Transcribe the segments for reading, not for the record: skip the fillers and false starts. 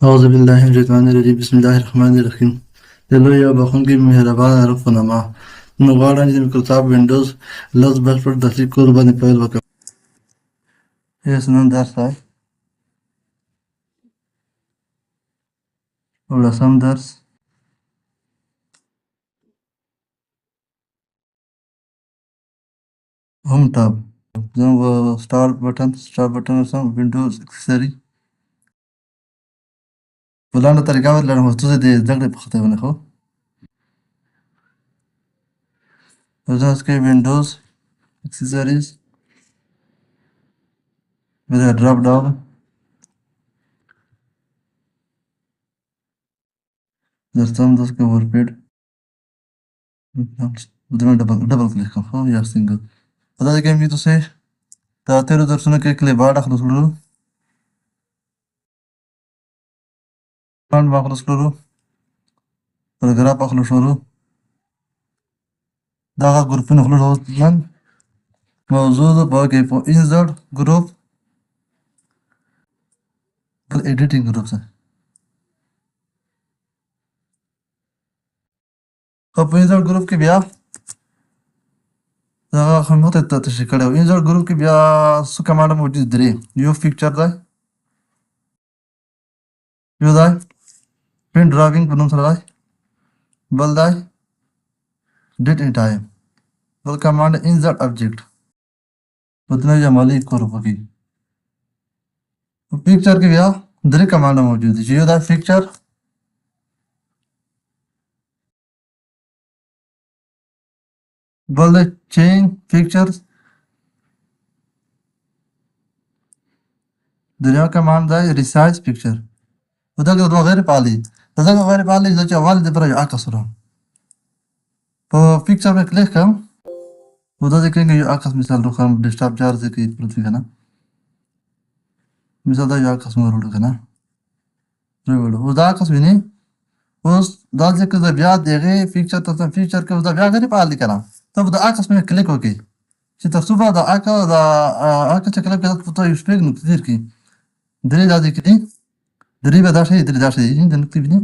أعوذ بالله من الشيطان الرجيم بسم الله الرحمن الرحیم د لوی او بخښونکي مهربانه رب په نامه نو غواړم چې د مایکروسافټ وینډوز 10 بشپړ تحقیق کول باندې پیل وکړم. یس نن درس دی 10 درس home tab زه start button وسم وینډوز اکسسوري په لاندې طریقه ولرم خو څه د زده کړې په خاطر باندې خو زه کې وینډوز اکسسوریز with a drop down درسم دسके वरपेड उसमें डबल क्लिक करो या सिंगल पता है कि मैं तो से तेरे दर्शनों के लिए बाढ़ अखलूस करो बाढ़ अखलूस करो पैराग्राफ अखलूस करो दागा ग्रुप में अखलूस होतन मौजूद बाकी इंसर्ट ग्रुप एडिटिंग ग्रुप से अब इंसर्ट ग्रुप के बिया दागा हम होते तशरीह करें इंसर्ट ग्रुप के बिया सु कमांड मौजूद दरे यो पिक्चर दा यो दा प्रिंट ड्राइंग बनम सरा बल दा डेट इन टाइम बल कमांड इंसर्ट ऑब्जेक्ट उतना जमाली करो बाकी पिक्चर के बिया दरे कमांड मौजूद है यो दा पिक्चर बल चेंज पिक्चर्स दुनिया कमांड दा रिसाइज पिक्चर उदा के غیر पाली जो अवल दे पर आकाश रहा तो पिक्चर में क्लिक कम उदा देखेंगे ये आकाश मिसाल रखम डेस्कटॉप चार्ज की पृथ्वी का ना मिसाल दा ये आकाश में रोड का ना रोड उदा आकाश भी नहीं उस दाल से के बिया देगे पिक्चर तो पिक्चर के उदा बिया غیر पाली करा तब उदा आकाश में क्लिक होके چې تاسو به دا आकाश क्लिक کړئ ته یو شپږ نقطې دیر کی درې دا دي کې درې به دا شي درې دا شي د نقطې بني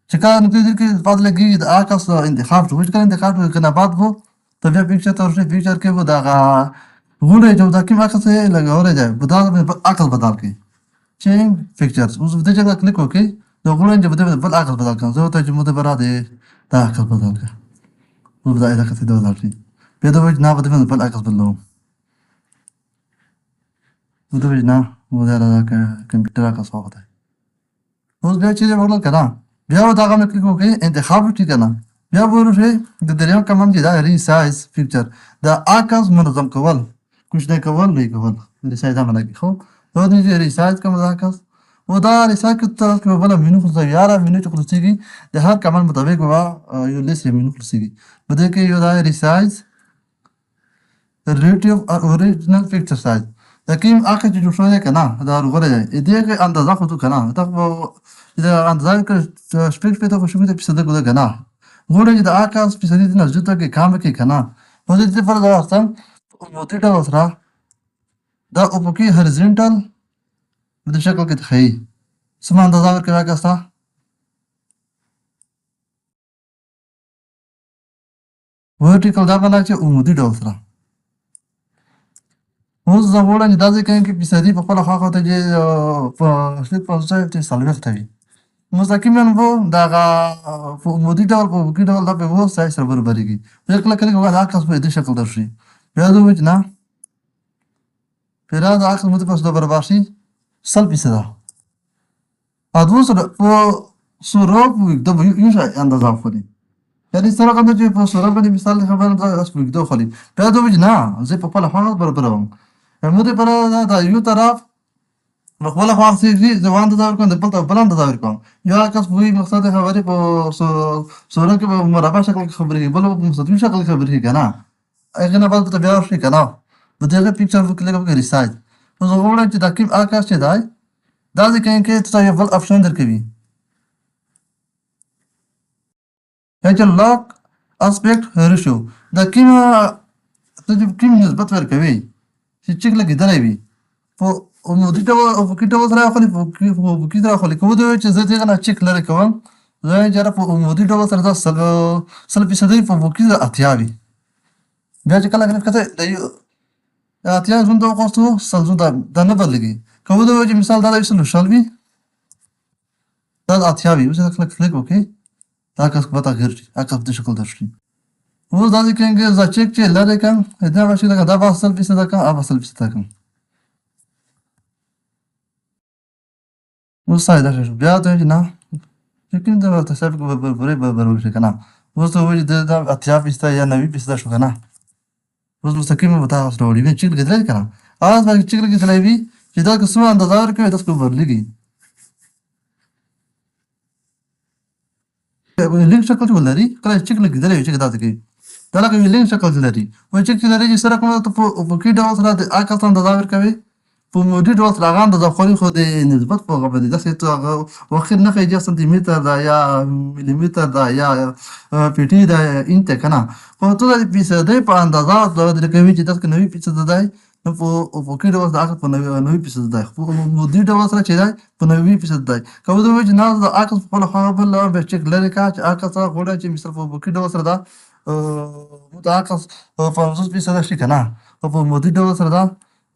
چې کله نقطې دیر کې بعد لګي د आकाश انتخاب شو چې کله انتخاب کنه بعد وو तब या पिक्चर तो उसने पिक्चर के वो दागा घूरे जो ताकि आकाश से लगा हो जाए बदल में आकाश बदल के चेंज पिक्चर्स उस जगह क्लिक होके तो घूरे जब बदल आकाश बदल कर जो तो मुझे बरा दे ता आकाश बदल का वो बदल इधर कैसे बदल रही पेदो वज ना बदल आकाश बदलो वो वज ना वो जरा का कंप्यूटर आकाश होता है उस बे चीजें बदल करा बिया वो दागा में क्लिक होके इंतखाब ठीक है ना बिया वो रे د دریو کمن دي دا ریسایز पिक्चर دا आकाश منظم کول कुछ نه کول نه کول ریسایز هم نه خو نو دې ریسایز کوم دا आकाश و دا ریسایز کته کې بل مینو خو یاره مینو چې خلاصيږي د هر کمن مطابق وا یو لیست مینو خلاصيږي بده کې یو دا ریسایز ریلیټیو اوریجنل पिक्चर سایز دا کیم اخر چې جوړ شوی کنه دا وګورئ دې کې اندازه خو کنه دا دا اندازه کې شپږ په تو شو دې په ده کنه غوړې د आकाश په سړي د نزدته کې کام کې کنه په دې پر دا اصلا موتی ډول سره دا افقي هوريزونټال د شکل کې تخی سم اندازه ورکړه आकाश تا ورټیکل دا بنا چې موتی ډول سره اوس زه غواړم چې دا ځکه کې په سړي په خپل خاطر ته چې په شلیک په ځای ته سالوخت وي مستقیما وو دا مودي ډول په کې ډول دا په وو سای سره برابرېږي کله کله هغه आकाश په دې شکل درشي بیا دوی نه پیرا دا आकाश مو ته پس دا برابر شي سل پیسه ادو سره په سره د یو شای اندازه خوري یعنی سره کوم چې په سره باندې مثال خبره دا اس په دو خوري بیا دوی نه زه په خپل خواږه برابروم مو ته پر دا یو طرف مخبله خو اخسي زوان دا ورکون د بل بلند دا ورکون یا کس وی مقصد خبرې په سوره کې په مربع شکل خبرې بل په مستطیل شکل خبرې کنه اګه نه بل ته بیا شي کنه په دغه पिक्चर په کلیک وکړئ ریسایز نو زه غواړم چې دا کوم आकाश چې دی دا ځکه کې ته یو بل اپشن درکوي چې لاک اسپیکټ ریشو دا کوم نسبت ورکوي چې چې لګیدلې وي په ومدیر ډول راخلي فوقي راخلي که ودوی چې زه دغه نه چک لرې کوم زه وایم چې یاره په عمودي ډول سره دا 100% په فوقي 80 وي بیا چې کله کته د 80 زون ته وخواستو 100 زون دا نه بدلېږي که ودوی چې مثال دا 100 وي دا 80 وي اوس کله کلیک وکړئ دا عکس به تغییر شي عکس د شکل در شي اوس دا چې زه چک چې لرې کړم دا به شي دا به 100% کړم هغه 100% کړم اوس ساده شو بیا ته چې نه چې کوم دا تصرف برابر شي کنه اوس ته وایي دا 80% یا 90% شو کنه اوس مستقیم به تاسو راوړي وي چې لګیدل کنه اواز باندې چې لګیدل وي چې دا کومه اندازه ورکوي تاسو په ورلګي لینک شکل ولري کله چې لګیدل وي چې دا ځکه دا لکه لینک شکل لري وایي چې لري چې سره کومه ته په کې ډول سره د اکاس اندازه ورکوي په مودي ډول سره هغه اندازه خو د نسبت په هغه باندې داسې ته هغه واخر نه خېجه سانتي متر دا یا ملي متر دا یا پیټي دا انت کنه خو ته د فیصدۍ په اندازه د کوي چې تاسو 90% دی نو په کې ډول دا په 90% دی خو مودي ډول سره چې دی په 90% دی کوم دوی چې نه د اکاس په خپل خبر بل به چک لري کا چې اکاس غوډه چې مثال په کې ډول سره دا متعاقص 50% شي کنه په مودي ډول سره دا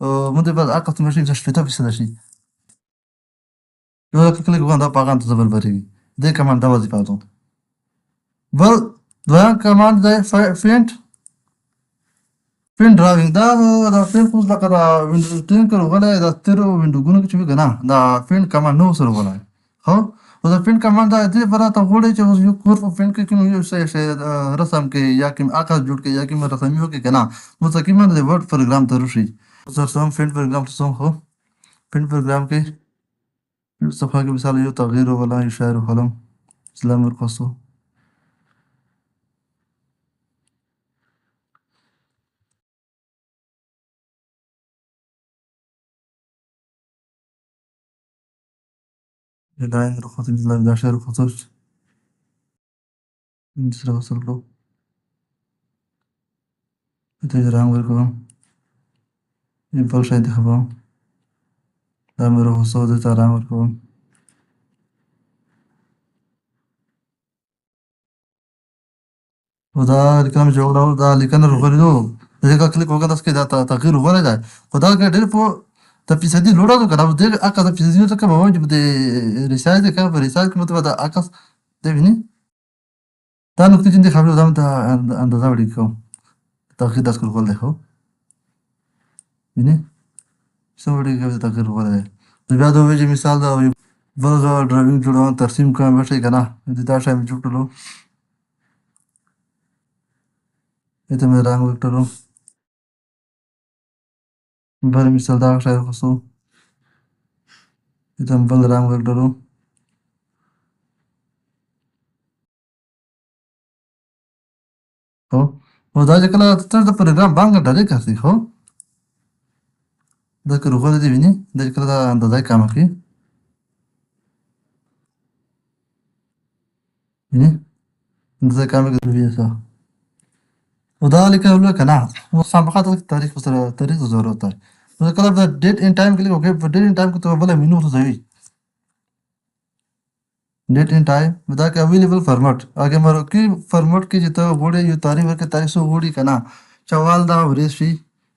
ممكن بعد عقد ماشي تشفيتها في سلاشي يقول لك كلك وان دا باغان تزبل بريغي دي كمان دا وظيفة دون بل دوان كمان دا فين دراوينگ دا فين خوز لك دا ويندو تين كرو غلا دا تيرو ويندو گونو كچو بيگنا دا فين كمان نو سر غلا خو دا فين كمان دا دي برا تا غوڑي چه يو کور په فين کې کوم یو شي رسم کې یا کوم آکاس جوړ کې یا کوم رسمي وکي کنه مستقیما د ورډ پروګرام ته راشي سم فين پروګرام ته سم خو فين پروګرام کې صفحه کې مثال یو تغییر ولا اشاره قلم اسلام ورقصو اللاين رخص مثل دا شعر خصوص سره وصل کړو ته رنګ ورکوم یو بل شی انتخابوم دا مې رخصو د ته رنګ ورکوم او دا لیکنه مې جوړول دا لیکنه وګورئ دغه کلیک وکړه تاسو کې دا تغییر وګورئ خو دا ډېر په د فیصدي لوړه ده کنه د اکا د فیصدي ته کوم وایي د ریسایز کې په ریسایز کې مطلب دا اکا د ویني دا نقطه چې خبره ده ته اندازه وړي کوم تغییر تاسو کول دی خو ویني څو وړي کې تغییر وړي بیا دا وایي مثال دا بل ډرایوینګ جوړون ترسیم کوم به شي کنه دا شی مې جوړلو ته مې رنګ وکړو بل مثال دا شی خصو ته بل رنګ وکړو او دا چې کله تاسو د پروګرام باندې ډالې کوي خو دا که روغه دې ویني دا کله دا اندازه کم کوي ویني اندازه کم کوي څه او دا لیکل کنه نو سابقه تاریخ سره تاریخ ضرورت ہے نو کله دا ډیټ ان ټایم کلیک وکړئ په ډیټ ان ټایم کې ته بل مینو ته ځي ډیټ ان ټایم دا کې اویلیبل فارمټ هغه مرو کې فارمټ کې چې ته وړي یو تاریخ ورکې تاریخ سو وړي کنه چوال دا ورې شي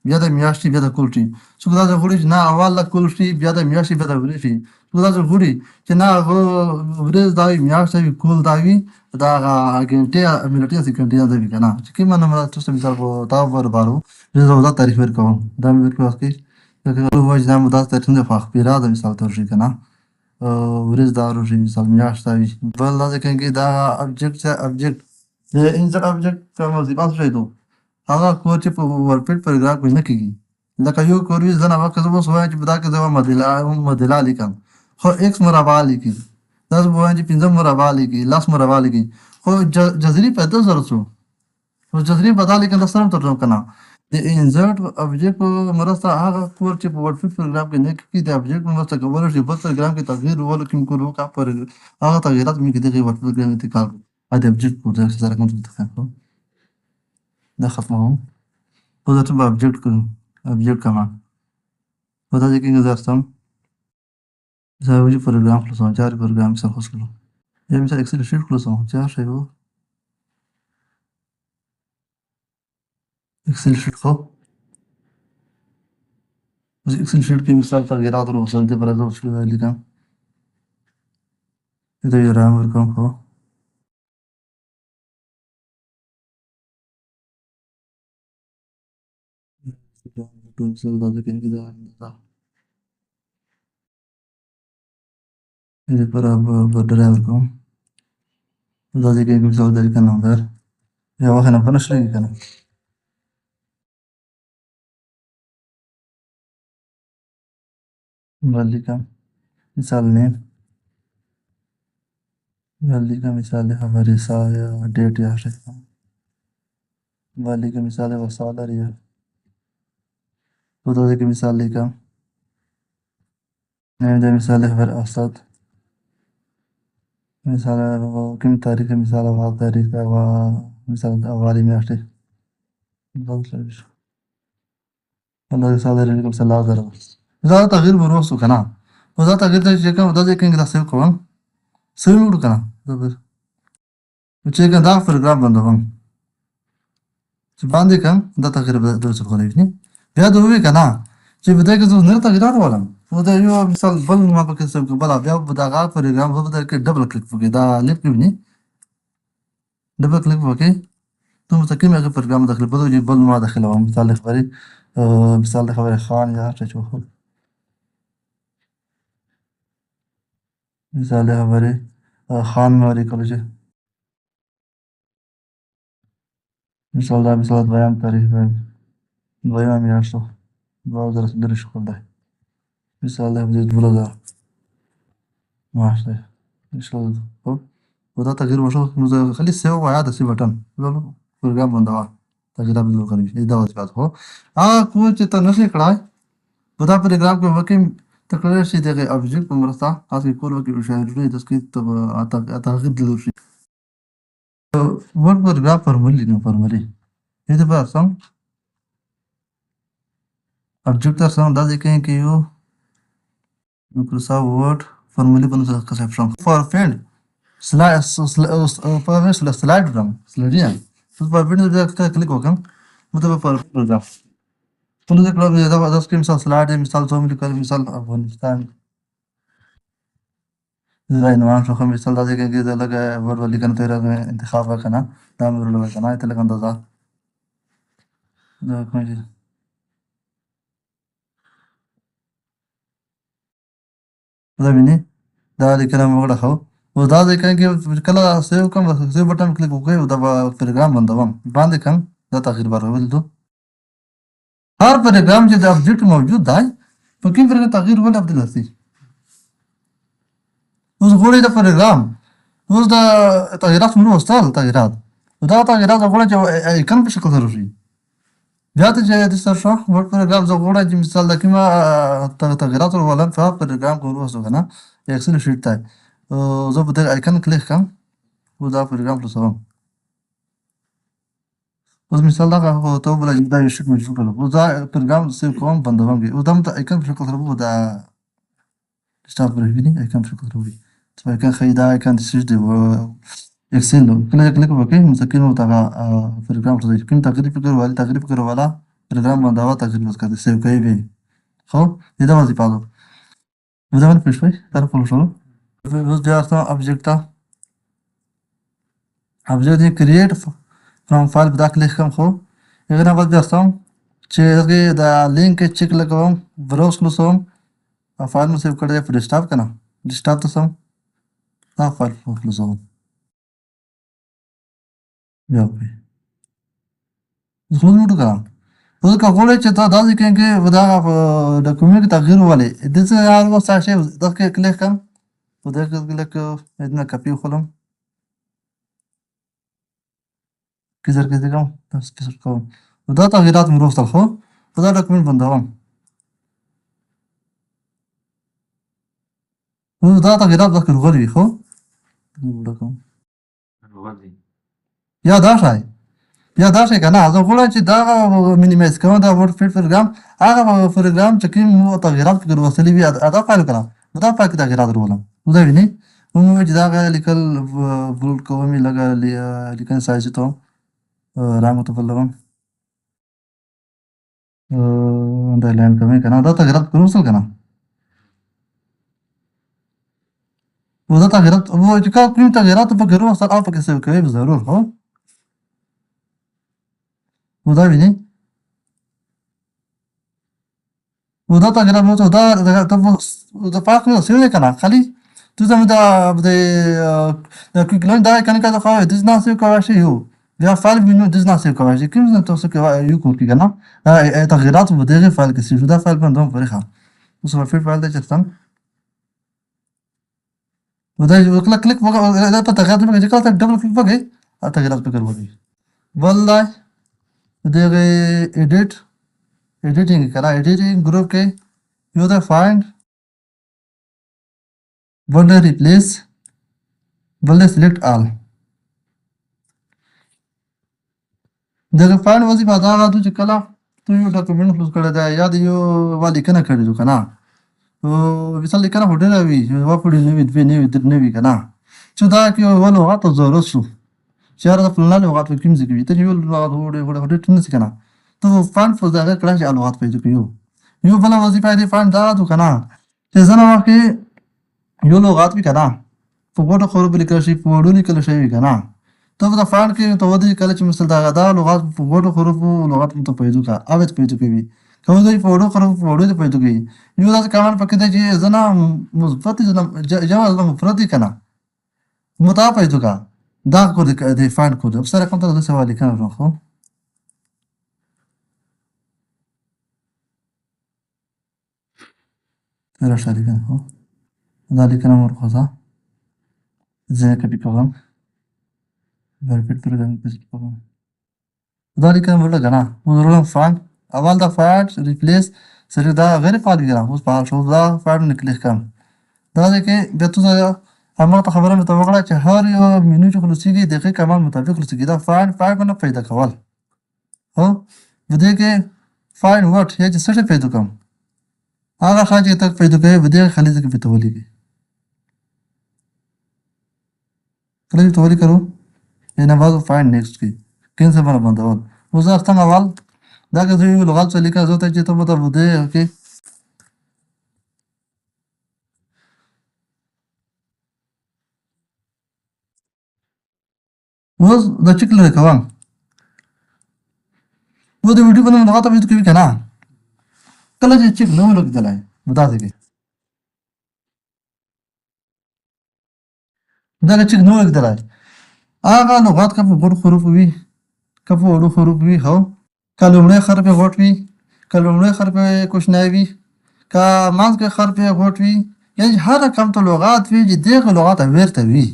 بیا د میاشتې بیا د کول شي څو دا وړي نه اول د کول شي بیا د میاشتې بیا د ورې شي څو دا وړي چې نه ورې دا میاشتې کول دا وي دا غنټه منټه سکندې دا وی کنه چې کوم نه ماته څه مثال په تا ور بارو زه دا تاریخ ورکوم دا مې ورکوم چې دا وایي دا مو دا تاریخ نه فخ پیرا دا مثال تر شي کنه ورځ دا روزي مثال میاشت وي بل دا څنګه دا ابجیکټ د انسر ابجیکټ کوم وظیفه شي دو هغه کور چې په ورپټ پروګرام کې نه کیږي لکه یو کوروي ځنه واکه زه وسو چې په دا کې زما مدلا لیکم خو ایکس مربع لیکي دا زه وایم چې 15 مربع لیکي لاس مربع لیکي خو جذري په 1000 سو خو جذري بدل لیکل سره ترجمه کنه د انسرټ ابجیکټ مرسته هغه کور چې په ورډ پروګرام کې نه کیږي د ابجیکټ مرسته کول شي په پروګرام کې تغییر ول کوم کولو کا پر هغه تغیرات مې کې د ورډ پروګرام انتقال ا د ابجیکټ په ځای سره کوم څه ده ختمهم خذ تبع ابجیکټ کړو ابجیکټ کمان وده دي كينج درستم زاوية program خلصان جاري program مثال خصله يعني مثال اكسل شيت خلصان جار شيء اكسل شيت خو بس اكسل شيت की مثال تغييرات الوصل دي برضه شو اللي كان إذا يرام رقم خو مثال ده كان كده إذا برا رقم ده كان مثال ده كان نمبر يا واحد نمبر نشري كان اللي كان مثال نيم اللي كان مثال हमारे साया डेट या वाली का मिसाल है वसाला रिया खुदा के मिसाल का نعم ده مثال هبر أسد مثال كم تاريخ مثال أول تاريخ أو مثال أولي مياشتي بالضبط ليش والله مثال اللي مثال هذا مثال تغيير بروح سكنا وذا تغيير ده شيء كم وذا ده كين كده سيف كمان سيف مود كنا ده بس وشيء كان ده في الجرام بندوان باندې کم دا تغییر به درس غوړې نه بیا دوی کنه چې بده کې زو نه تغییر ولم و دا یو مثال بل ما په کې سم بل بیا به دا غا پروګرام به دا کې ډبل کلیک وکړي دا لیپ کې نه ډبل کلیک وکړي ته متکلم هغه پروګرام داخله بده یو بل ما داخله و مثال خبري مثال خبري خان یا څه چوخ مثال خبري خان موري کولج مثال دا مثال بیان تاریخ بیان میاشتو باز درس درش خورده مثال ده بدید بلده ماشي إن شاء الله طب وده تغيير مشروع خلي السبب وعادة سي بटन लो प्रोग्राम बंदवा तगड़ा भी लोग करी इदा वाली बात हो कुछ तो नशे कड़ाई बता प्रोग्राम के वकी तकरर से देखे ऑब्जेक्ट मरता आज की कोल वकी उशायरी दसकी तब आता आता गद लो word program formally no formally ये तो बात सम ऑब्जेक्ट तर सम दा देखें कि यो Microsoft Word फॉर्मली बन सकता है for friend slide ram slidea sus par video de ka click होगा मतलब पर program तो देख लो ये दस के मिसाल slide है मिसाल 100 मिली कर मिसाल अफगानिस्तान زي نوع شو خم मिसाल दादे के ده लगा वर्ड वाली करना तेरा इंतखाब है करना नाम रोल करना है तेरे कंदा ده كويس ده بني ده اللي كلام ولا خو وده ده كان كي كلا سيو كم سيو बटन क्लिक हो गए وده प्रोग्राम बंदा बम बांध कम ده तगीर बार बोल हर प्रोग्राम जो ऑब्जेक्ट मौजूद है तो किन तरह का तगीर वला بدل هسي उस घोड़े ده प्रोग्राम उस ده تغييرات منه وصل تغييرات وده تغييرات घोड़े जो كان بشكل ضروري جات جاي تشرح ورد प्रोग्राम जो घोड़े जो مثال ده كما تغييرات ولا فا प्रोग्राम को وصل كنا एक्सेल शीट है जो بدل आइकन क्लिक कम وده प्रोग्राम له سلام उस مثال ده هو تو بلا ده يشك مجبور له وده प्रोग्राम से कौन बंदवांगे وده مت आइकन بشكل ضروري وده اشتغل بالفيديو आइकन بشكل ضروري طبعا كان خيدا आइकन سجد एक्सेल लो كلا क्लिक वके مسكين وتاع प्रोग्राम तो كم تغريب कर वाला प्रोग्राम बंदावा तगरीब बस करते सेव कहीं भी خو ये ده वظيفة له وده من فيش فيه تعرف كل شغله بس ده أصلا ऑब्जेक्ट था ऑब्जेक्ट ये क्रिएट फ्रॉम फाइल बता क्लिक कम खो अगर आप बस अصلا चेहरे दा लिंक चेक लगाऊं ब्राउज क्लोसों फाइल में सेव कर दे फिर स्टॉप करना स्टॉप तो सम ता फाइल क्लोसों या पे उसमें मुड़ का उसका कॉलेज चेता दादी कहेंगे बता आप डॉक्यूमेंट के तगीर वाले इधर से यार वो साशे दस के क्लिक कम उधर के क्लिक इतना कॉपी खोलम किधर किधर कम बस किधर कम उधर तगीरात में रोज तक हो उधर डॉक्यूमेंट बंदा उधर तगीरात बस कर गली हो يا داشاي یا دا شی که نه زه غواړم چې دغه مینیمایز کوم دا ورډ فیډ پروګرام هغه پروګرام چې کوم مو تغییرات پکې راوستلي وي دا فایل کړم نو دا فایل کې تغییرات راولم نو دا وینئ موږ وویل چې دغه لیکل بولډ کوم یې لږه لیکنې سایز ته رنګ ورته بدلوم انډرلاین کوم که نه دا تغییرات پکې راوستل که نه نو دا تغییرات چې کوم تغییرات پکې راوستل او پکې سیو کوئ ضرور هو نو دا وینئ نو دا تغییرات راوستل دا فرق سیو دی که نه خالی تو زمین دا کویک لاین دا کنه که خواهی دیز نه سیو کواشی یو بیا فایل بینو دیز نه سیو کواشی کم زن تو سیو یو کوکی که نه تغییرات و دیگه فایل که سیو دا فایل بندم فریخم اوس فیډ فایل دی چستم نو دا کلیک وکړه دا په تغییرات پکې چې کله ته ډبل کلیک وکړې تغییرات پکې راوځي بل دی دغه ایډیټینګ کنه ایډیټینګ ګروپ کې یو دی فایند بل دی ریپلیس بل دی سلیکټ آل دغه فایند وظیفه دا هغه ده چې کله ته یو ډاکومنټ کلوز کړی دی یا د یو لیکنه کړې ده که نه مثال لیکنه خو ډېره وي یوه پوړۍ نه وي دوې نه وي درې نه وي که نه چې دا کې یوه لغت ته ضرورت شو چې یاره دا فلانه لغت په کوم ځای کې وي ته چې یو لغت خو ډېر نه شي که نه ته فایند په هغه کړه چې لغت پیدا کړي یو بله وظیفه یې د فایند دا ده که نه چې ځینې وخت کې یو لغت وي که نه په غوټو حروفو لیکل شي په وړو لیکل شوي وي که نه ته په دا فایند کې ته ودرېږي کله چې مثل دا لغت په غوټو حروفو لغت ته پیدا کړه او یې پیدا کوي که ودرېږي په وړو حروفو په وړو یې پیدا کوي یو داسې کمانډ پکې دی چې ځنه مثبت دي ځنه جمع ځنه مفرد دي که نه متعا پیدا کړه دا کود د فایند کود اب سره کوم ته داسې یوه لیکنه راخو راشه لیکنه خو دا لیکنه مو ورخوځه زه یې کپي کوم ورپیټ پروګرام پېسټ کوم دا لیکنه مو که نه وروړم فایند اول دا فایند ریپلیس سره دا غیر فعال کړم اوس فعال شو دا فایند نه کلیک کړم دا دی کې بیا تو هماغه خبره مې ته وکړه چې هر یو مینو چې خلاصېږي د هغې کمال مطابق خلاصېږي دا فایند نه پیدا کول هو په دې کې فایند وټ یا چې څه شی پیدا کړم هغه شی چې ته پیدا کوې په دې خلیزه کې پې ته ولیکې کله چې ته ولیکلو یعنې بعض فایند نیکسټ کې کینسل باندې بندول اوس دا څنګه اول دا که زه یو لغت څه لیکم زه ته چې ته به ته په دې کې اوس دا چک لرې کوم اوس د ویډیو په نوم لغت پیدا کوي که نه کله چې چک نه وي لګېدلی نو داسې کې دغه چک نه وي لګېدلی هغه لغت که په غوټو حروفو وي که په وړو حروفو وي هو که لومړی حرف یې غوټ وي که لومړی حرف یې کوچنی وي که منځ کې حرف یې غوټ وي یعنې هر رقم ته لغات وي چې دغه لغت ویرته وي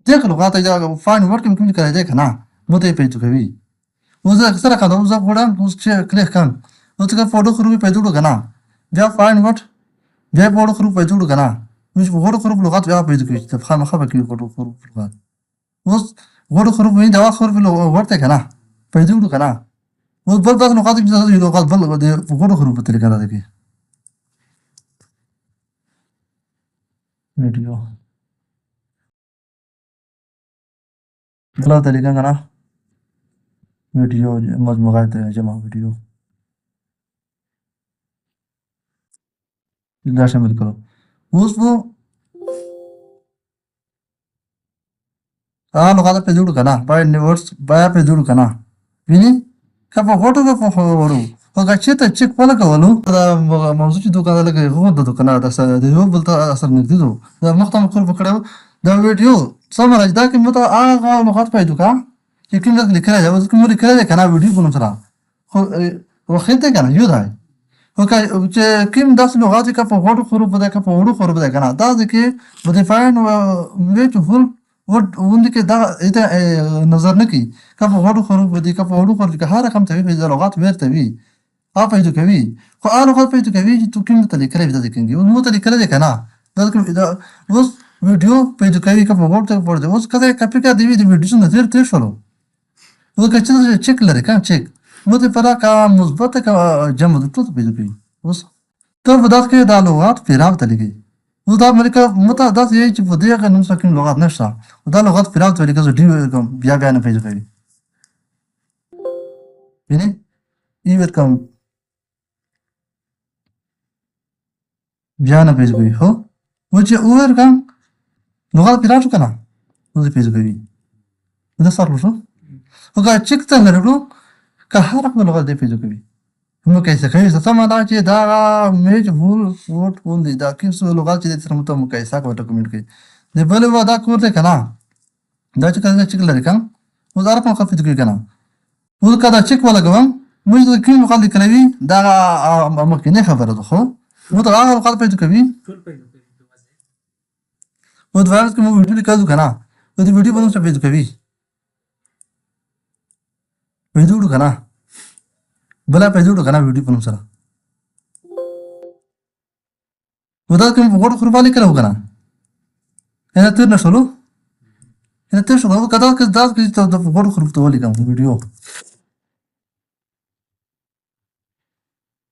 دغه لغات فایند ورډ کې کوم کړی دی که نه نو ته یې پیدا کوي اوس زه څه رقم ده اوس زه غواړم اوس چې کلیک کړم اوس که په وړو حروف یې پیدا کړو که نه بیا فایند ورډ بیا په وړو حروف پیدا کړو که نه اوس په غوټو حروف لغات بیا پیدا کوي چې خامخا به کوي غوټو حروف لغات اوس غوټو حروف وایي د هغه حروف ورډ دی که نه پیدا کړو که نه اوس بل داسې لغات چې یو لغت بل د غوټو حروفو طریقه ده کې ویډیو بله طریقه که نه ویډیو مجموعه جمع ویډیو دا شامل کړو اوس به هغه لغات پیدا کړو که نه باید ورډس باید پیدا کړو که نه ویني که په غوټو که په وړو خو که چېرته چک ولګولو دا موضوع چې دوکان لکه غوږ د دوکانه د یو بل ته اثر نږدې ده دا مخته مو خلکو کړی و دا ویډیو سمه راځي دا کې مو ته هغه لغات پیدا کړه چې کوم ځای لیکلی دی اوس کوم لیکلی دی که نه ویډیو په نوم سره خو وخت دی که نه یو دی خو که چې کوم داسې لغات وي که په غوټو حروفو دی که په وړو حروفو دی که نه دا دی کې به د فایند ویټ فل غوندې کې دا نظر نه کوي که په غوټو حروفو دي که په وړو حروفو که هر رقم ته وي د لغات ویرته وي هغه پیدا کوي خو هغه لغات پیدا کوي چې تو کوم ته لیکلی وي داسې کېږي اوس مو ته لیکلی دی که نه اوس ویډیو پیدا کوي که په غوټو ته اوس که ته یې کاپي کړه د ویډیو څخه تېر شولو وکه چې چک لري کنه چک متفره کا مثبت کا جمع ټول پیدا کوي اوس ته په داس کې دا لغات فراغ ته لګي نو دا امریکا مته داس یې چې په دې کې نو سکه لغات نشته دا لغات فراغ ته لګي چې بیا بیا نه پیدا کوي یعنی ای ورکم بیا نه پیدا کوي هو و چې ورکم لغات فراغ کنه نو پیدا کوي دا سره شو وکه چک ته لرلو که هر خپل لغات دې پیدا کوي نو کیسه کوي څه سم دا چې دا میج فول فوټ فول دي دا کې څو لغات چې سره مته مقایسه کوي ډاکومنټ کې د بل ودا کوته کنه دا چې کله چک لري کنه نو دا رقم خفت کوي کنه نو کدا چک ولا کوم موږ د کوم لغات لیکلوي دا ممکن نه خبره ده خو نو دا هغه لغات پیدا کوي او دا ورته کوم ویډیو لیکلو کنه نو دې ویډیو باندې څه پیدا کوي ویډیو کنه بلا پیدا کنه ویډیو په نوم سره ودا کوم وګړو خربا لیکلو کنه انا تر نشلو انا تر شو کدا که دا چې د وګړو خرب ته ولیکم ویډیو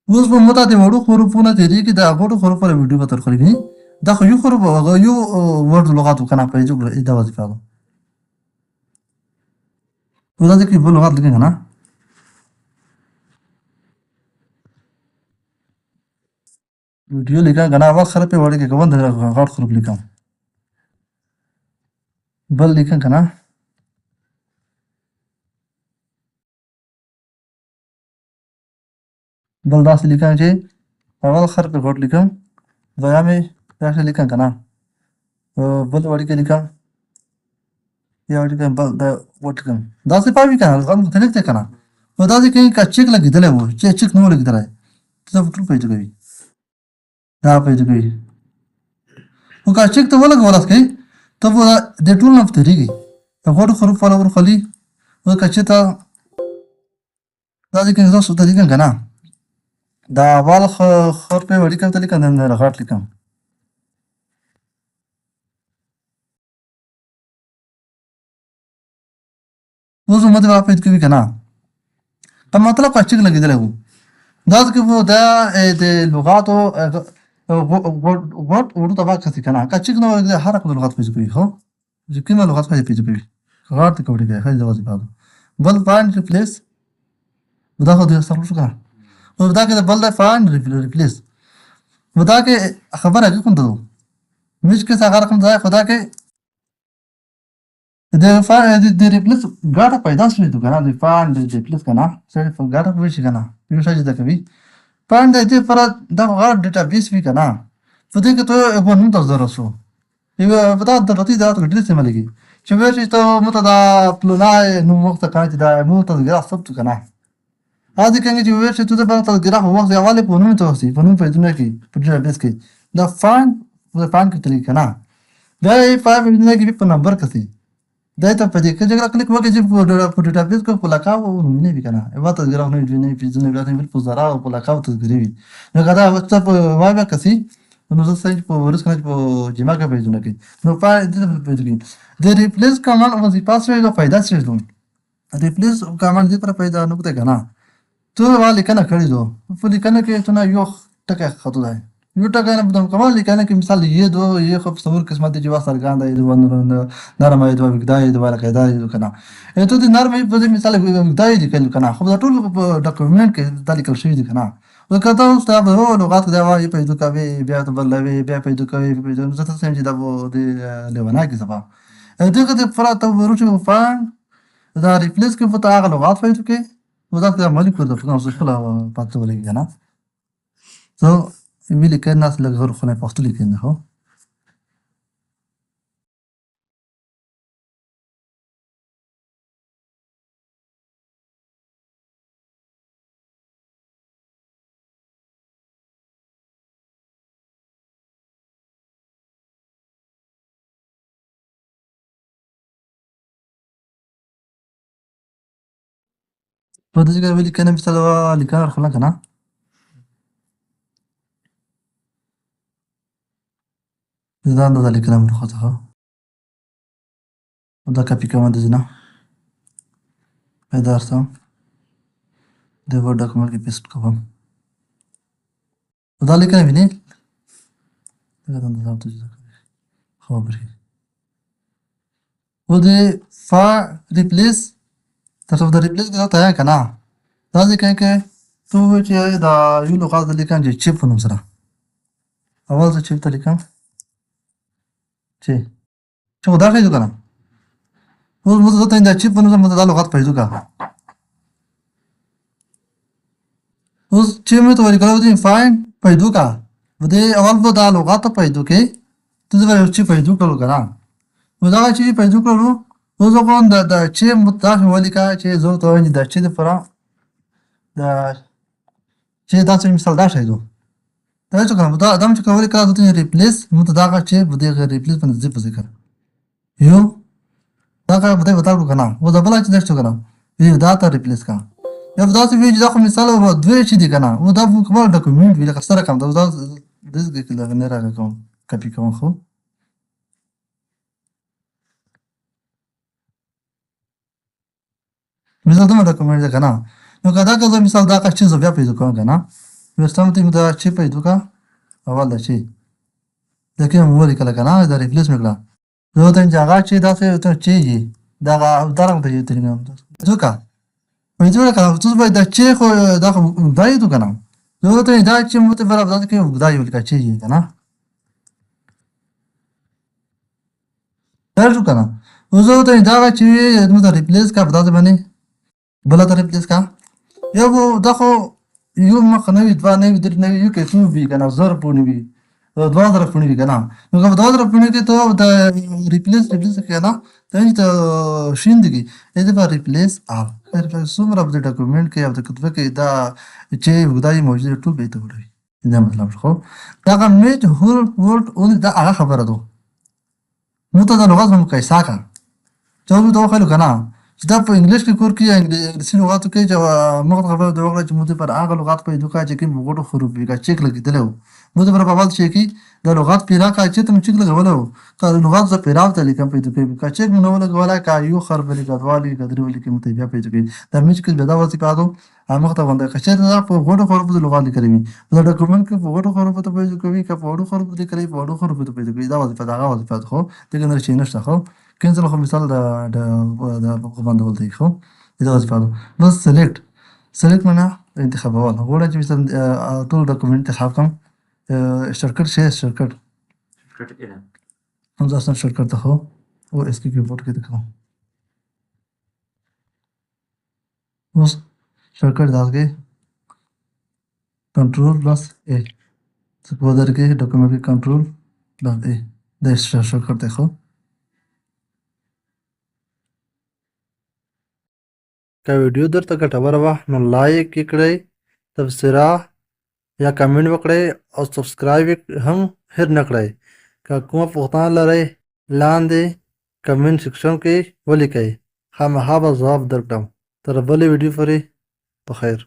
اوس په مته د وړو خروپونه تیری کې دا وړو خروپ پر ویډیو به تر خوري دا خو یو خروپ یو ورډ لغات کنه پیدا دا وظیفه ده ودا کې په لغات لیکم کنه ویډیو لیکم کنه اول خراب په وړي کې کوم د غاړ خروپ لیکم بل لیکم کنه بل داس لیکم چې اول خر په غوړ لیکم دویامه داس لیکم کنه بل وړي کې لیکم یا وړي کې بل دا وټ کوم دا څه پاوی کنه غو مختلف ته کنه نو دا چې کا چک لګیدل وو چې چک نو لګیدل ته ټول پیدا کوي دا پیدا کوي او کا چک ته ولګ ولاس کوي ته د ټول نه فتریږي په غوړ خروف ولا ور خلی او کا چې ته دا چې کنه زو ته لیکم کنه دا اول خر په وړي کې ته لیکم نه غاټ لیکم اوس مته پیدا کوي کنه په مطلب کا چک لګیدل وو دا چې دا د لغاتو وړو تبع کسي کنه کا چک نو هر خپل لغات پیدا کوي هو چې کومه لغات پیدا کوي غاټ کوي دا هي وظیفه ده بل فاین ریپلیس ودا خو دې سره شو کنه او دا کې بل دا فاین ریپلیس ودا کې خبره کوم ته مش کې څنګه رقم ځای خدا کې د ریپلیس ګاټه پیدا شوی دی کنه د فاین د ریپلیس کنه سره ګاټه وی شي کنه یو شي دا کوي فاین د دې پر د غاټ ډیټابیس وی کنه په دې کې ته په نوم تاسو درسو یو په دا د رتی دا ډیټ سملګي چې ورته ته مت دا پلونای نو وخت کاټ دا مو ته ګرا سب کنه ا دې کنه چې ورته ته په ته ګرا وخت یواله په نوم ته وسی په نوم په دې کې په ډیټابیس کې دا فاین کې تل کنه دا فاین کې په نمبر کې دا ته په دې کې چې کلیک وکړي چې په ډیټابیس کې په لکاو نه وی کنه یو ته ګرا نه دی نه پیځنه بیا ته په زرا او په لکاو ته ګریوي نو کدا وخت په وایو کسي نو زه سې په ورس کنه په جما کې پیځونه کې نو په دې په دې د ریپلیس کمانډ وظیفه سره د پیدا شې دوم ریپلیس کمانډ دې پر پیدا نه کوته کنه ته والی کنه کړی دو په لیکنه کې ته یو ټکه خطو ده یو ټکه نه بدم کمال لیکنه کې مثال یې دو یې خو څور قسمت دي جواز سرګان دی نرم دی وګدای دی ولا قاعده دی کنه ته دې نرم په مثال وګدای دی کنه خو دا ټول ډاکومنټ کې د لیکل شوی دی کنه وکړه اوس دا به لغات دا وایي پیدا کوي بیا ته بلوي بیا پیدا کوي پیدا نو څه سم چې دا د لیوانا کې سبا دغه د فراته ورچو فان دا ریپلیس کې په تاغه لغات پیدا کوي نو دا عملي کړو د فکر اوس خلا پاتې ولګي کنه سو ویل کې ناس لږ خو نه پښتو لیکل نه هو په دې کې ویل کې نه مثال لیکل خلا کنه دا نه لیکل امر خطه دا کاپی کوم د نه پیدا ارسم د ورډ ډاکومنټ کې پیسټ کوم دا لیکنه ویني دا د نظام ته خبرې و دې فا ریپلیس تاسو د ریپلیس کې ته یا کنه دا ځکه کې تو چې دا یو لغات د لیکم چې چیپ نوم سره اول زه چیپ ته لیکم چې دا ښه کنه اوس موږ ته دا چیپ نوم سره دا لغات پیدا کا اوس چې مې ته ورکړو دي فاین پیدا کا و دې اول به دا لغات پیدا کې ته زه چې پیدا کړو کنه نو دا چې پیدا کړو نو زه کوم دا چې متاخ ولیکا چې زه ته وایم دا چې د فرا دا چې دا څه مثال دا شي دا چې کوم دا ادم چې کولی کړه ته ریپلیس مت دا چې بده ریپلیس په ځای په ذکر یو دا کا بده وتا کو کنه و دا بل چې دښته کنه یو دا ته ریپلیس کا یا دا څه وی دا خو مثال و دوی چې دي کنه و دا کوم ډاکومنت ویل کسره کوم دا دغه کې لا نه راغی کوم کاپی کوم خو مثال دا ډاکومنت ده کنه نو کدا که زه مثال دا کا چې زه بیا پیدا کوم کنه وستم ته دا چې پیدا کا اول دا چې دا کې مو ولیکل کنه دا ریپلیس مګلا نو ته ځای چې دا څه ته چې دا درنګ ته یې ترنګ ځکه په دې وکړه چې به دا چې خو دا دای ته کنه نو ته دا چې مو ته برابر ده کې دا یو لیکل چې کنه درځو کنه اوس ته دا چې نو دا ریپلیس کا په داسې باندې بل ته ریپلیس کا یو دا خو یو مخ نه وي دوه نه وي درې نه وي یو کې څو وي کنه زر پونې وي دوه زره پونې وي کنه نو کوم دوه زره پونې کې ته دا ریپلیس کنه ته شین دي دې په ریپلیس ال خیر په څومره په ډاکومنټ کې او د کتابه کې دا چې وګدای موجود ټول به ته وړي دا مطلب خو دا میټ هول ورډ اون دا هغه خبره ده نو ته دا لغت مو کیسا کا چا دا خلک کنه چې دا په انګلیش کې کور کې انګلیسي لغاتو کې چې موږ خبره د وګړو چې موږ پر هغه لغات پیدا کا چې کوم وګړو حروف وی چیک لګیدل موږ پر په شي کې د لغات پیرا کا چې تم چیک لګولو کا لغات ز پیراو ته لیکم پیدا کوي کا چیک نو لګولا کا یو خرب لګدوالي کډرولي کې متبیا پیدا کوي دا مې چې به دا ورته پادو هغه ته باندې چې دا په وګړو حروف د لغات لیکلي دا ډاکومنټ کې په وګړو حروف ته پیدا کوي کا په وګړو حروف لیکلي په وګړو حروف ته پیدا کوي دا وظیفه دا وظیفه خو دغه نه شي نشته خو كنزل خو مثال دا باندې ولته خو دا وظیفه ده بس سلیکټ معنا انتخاب اول غواړم چې مثلا ټول ډاکومنټ انتخاب کوم شرکت هم ځاسم شرکت ته خو او اس کې کیبورډ کې دکم اوس شرکت داسګه کنټرول پلس ا څه په درکې ډاکومنټ کې کنټرول پلس ا د شرکت ته خو که ویډیو درته ګټوره وه نو لایک یې کړئ تبصره یا کمنټ وکړئ او سبسکرایب هم هېر نه کړئ که کومه پوښتنه لرئ لاندې کمنټ سیکشن کې ولیکئ خامخا به ځواب درکړم تر بلې ویډیو پورې په خیر